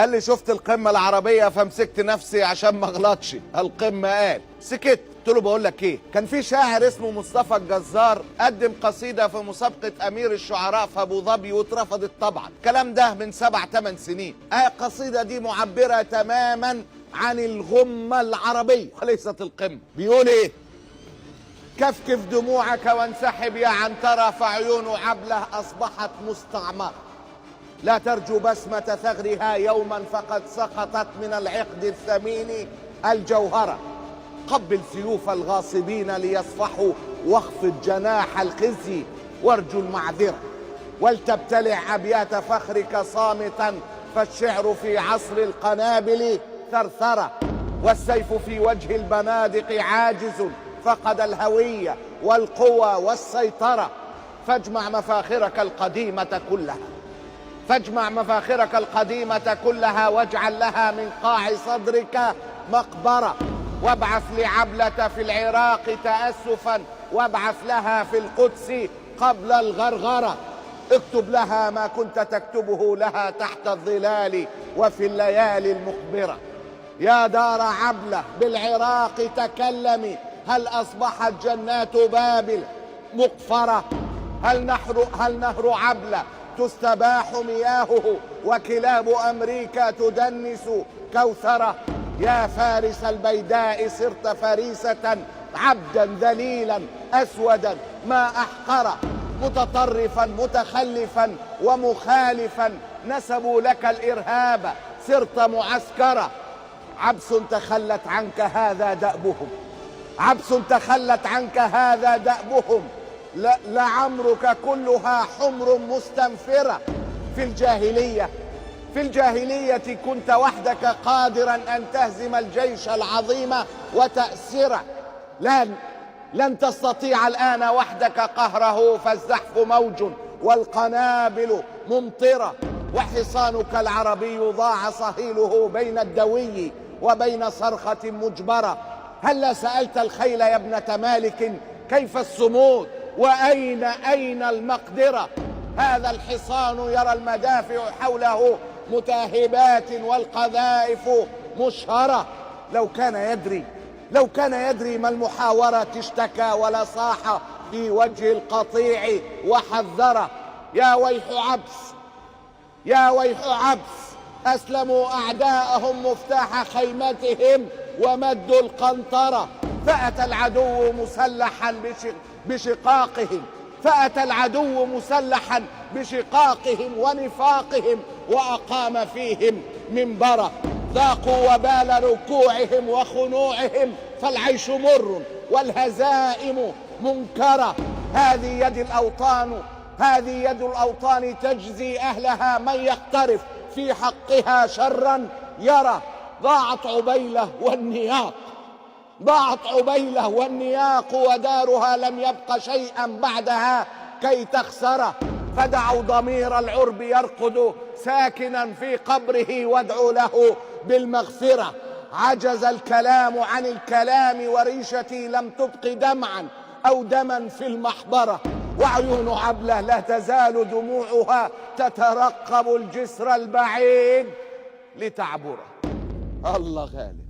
قال لي شفت القمة العربية فمسكت نفسي عشان ما اغلطش. القمة قال سكت. قلت له بقول لك ايه، كان في شاعر اسمه مصطفى الجزار قدم قصيدة في مسابقة امير الشعراء في ابو ظبي واترفضت طبعا. الكلام ده من 7-8 سنين. القصيدة دي معبرة تماما عن الغمة العربية وليست القمة. بيقول ايه؟ كفكف دموعك وانسحب يا عنترة، فعيون عبله اصبحت مستعمرة. لا ترجو بسمة ثغرها يوما فقد سقطت من العقد الثمين الجوهرة. قبل سيوف الغاصبين ليصفحوا، واخفض جناح الخزي وارجو المعذرة. ولتبتلع أبيات فخرك صامتا، فالشعر في عصر القنابل ثرثرة. والسيف في وجه البنادق عاجز، فقد الهوية والقوى والسيطرة. فاجمع مفاخرك القديمة كلها، فاجمع مفاخرك القديمة كلها، واجعل لها من قاع صدرك مقبرة. وابعث لعبلة في العراق تأسفا، وابعث لها في القدس قبل الغرغرة. اكتب لها ما كنت تكتبه لها تحت الظلال وفي الليالي المخبرة. يا دار عبلة بالعراق تكلمي، هل أصبحت جنات بابل مقفرة؟ هل نهر عبلة تستباح مياهه، وكلاب أمريكا تدنس كوثرة؟ يا فارس البيداء صرت فريسة، عبدا ذليلا أسودا ما أحقره. متطرفا متخلفا ومخالفا، نسبوا لك الإرهاب صرت معسكرة. عبس تخلت عنك هذا دأبهم، عبس تخلت عنك هذا دأبهم. لعمرك كلها حمر مستنفرة. في الجاهلية كنت وحدك قادرا أن تهزم الجيش العظيم وتأسره. لن تستطيع الآن وحدك قهره، فالزحف موج والقنابل ممطرة. وحصانك العربي ضاع صهيله بين الدوي وبين صرخة مجبرة. هل سألت الخيل يا ابنة مالك كيف الصمود، وأين المقدرة؟ هذا الحصان يرى المدافع حوله متاهبات والقذائف مشهرة. لو كان يدري ما المحاورة اشتكى ولا صاح في وجه القطيع وحذره. يا ويح عبس أسلموا أعداءهم مفتاح خيمتهم ومدوا القنطرة. فأتى العدو مسلحا بشقاقهم، فأتى العدو مسلحا بشقاقهم ونفاقهم، وأقام فيهم منبرا. ذاقوا وبال ركوعهم وخنوعهم، فالعيش مر والهزائم منكرة. هذه يد الأوطان تجزي أهلها، من يقترف في حقها شرا يرى. ضاعت عبيلة والنياق، ودارها لم يبق شيئا بعدها كي تخسر. فدعوا ضمير العرب يرقد ساكنا في قبره، وادعوا له بالمغفرة. عجز الكلام عن الكلام، وريشتي لم تبق دمعا أو دما في المحبرة. وعيون عبلة لا تزال دموعها تترقب الجسر البعيد لتعبره. الله غالب.